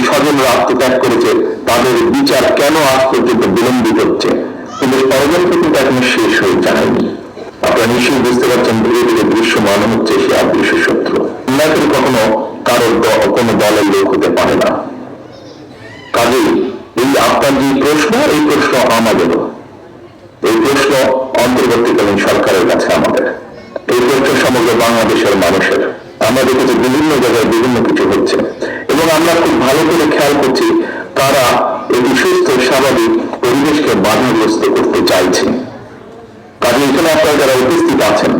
স্বজনরা আত্মত্যাগ করেছে তাদের বিচার কেন আজ পর্যন্ত বিলম্বিত হচ্ছে, কিন্তু ষড়যন্ত্র কিন্তু এখনো শেষ হয়ে যায়নি। আপনারা নিশ্চয়ই বুঝতে পারছেন ধীরে ধীরে দৃশ্যমান হচ্ছে সে অদৃশ্য শত্রু। অন্যায় করে কখনো কারোর কোনো দলের লোক হতে পারে না। কাজেই এই আপনার যে প্রশ্ন, এই প্রশ্ন আমাদেরও, এই প্রশ্ন অন্তর্বর্তীকালীন সরকারের কাছে আমাদের, এই প্রশ্ন সমগ্র বাংলাদেশের মানুষের। আমরা দেখেছি বিভিন্ন জায়গায় বিভিন্ন কিছু হচ্ছে এবং আমরা খুব ভালো করে খেয়াল করছি তারা একটি সুস্থ স্বাভাবিক পরিবেশকে বাধাগ্রস্ত করতে চাইছে। কাজে এখানে আপনারা যারা উপস্থিত আছেন,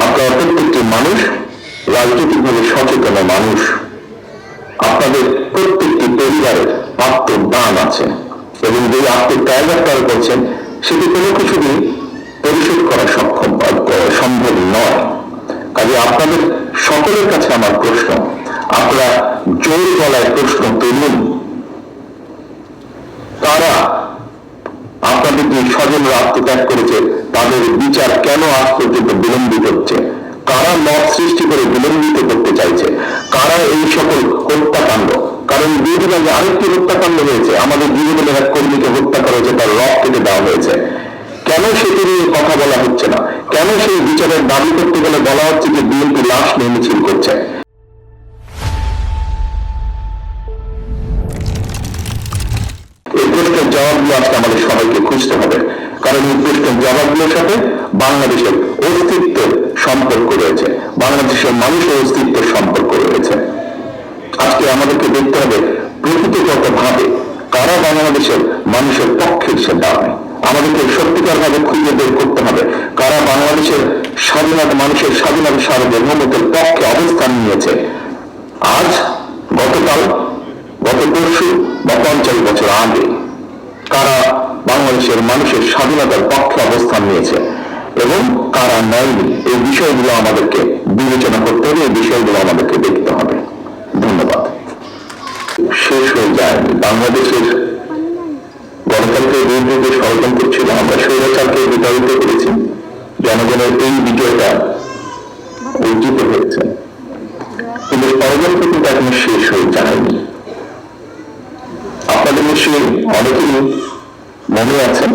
আপনারা প্রত্যেকটি মানুষ রাজনৈতিকভাবে সচেতন মানুষ, আপনাদের প্রত্যেকটি পরিবারের আত্মদান আছে এবং যে আত্মত্যাগ আপনারা করছেন সেটি কোনো কিছুদিন পরিশোধ করা সম্ভব নয়। কাজে আপনাদের সকলের কাছে আমার প্রশ্ন, আপনারা জোর গলায় প্রশ্ন তুলুন, তারা আপনাদের যে স্বজনরা আত্মত্যাগ করেছে তাদের বিচার কেন আজ পর্যন্ত বিলম্বিত হচ্ছে, কারা মত সৃষ্টি করে বিলম্বিত করতে চাইছে, কারা এই সকল হত্যাকাণ্ড, কারণ দুদিন আগে আরেকটি হত্যাকাণ্ড হয়েছে, আমাদের জীবনের এক কর্মীকে হত্যা করা হয়েছে, তার রক কেটে দেওয়া হয়েছে, কেন সেটি নিয়ে কথা বলা হচ্ছে না, কেন সেই বিচারের দাবি করতে গেলে বলা হচ্ছে যে বিএনপি লাশ নিয়ে মিছিল করছে। এই প্রশ্নের জবাবগুলো আজকে আমাদের সবাইকে খুঁজতে হবে, কারণ এই প্রশ্নের জবাবগুলোর সাথে বাংলাদেশের অস্তিত্বের সম্পর্ক রয়েছে, বাংলাদেশের মানুষের অস্তিত্বের সম্পর্ক রয়েছে। আজকে আমাদেরকে দেখতে হবে প্রকৃতিগতভাবে কারা বাংলাদেশের মানুষের পক্ষে সে দাঁড়ায়। আমাদেরকে সত্যিকার ভাবে খুঁজে বের করতে হবে কারা বাংলাদেশের স্বাধীনতা, মানুষের স্বাধীনতা সার্বভৌমত্বের পক্ষে অবস্থান নিয়েছে আজ, গতকাল, গত পরশু বা 50 বছর আগে, কারা বাংলাদেশের মানুষের স্বাধীনতার পক্ষে অবস্থান নিয়েছে এবং কারা নেয়নি। এই বিষয়গুলো আমাদেরকে বিবেচনা করতে হবে, এই বিষয়গুলো আমাদেরকে দেখতে হবে। ধন্যবাদ। শেষ হয়ে যায়নি বাংলাদেশের গণতন্ত্রের বিরুদ্ধে যে ষড়যন্ত্র ছিল, আমরা স্বৈরাচারকে বিতাড়িত করেছি, জনগণের এই বিজয়টা অর্জিত হয়েছে, কিন্তু ষড়যন্ত্র কিন্তু এখনো শেষ হয়ে যায়নি। আপনাদের নিশ্চয়ই অনেকেই মনে আছেন,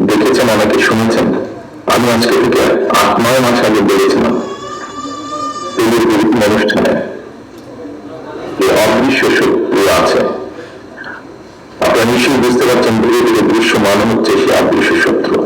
দেখেছেন, অনেকে শুনেছেন, আমি আজকে থেকে 8-9 মাস আগে বলেছিলাম অনুষ্ঠানে এই অদৃশ্য শত্রু আছে। আপনারা নিশ্চয়ই বুঝতে পারছেন ধীরে ধীরে দৃশ্যমান হচ্ছে সে অদৃশ্য শত্রু।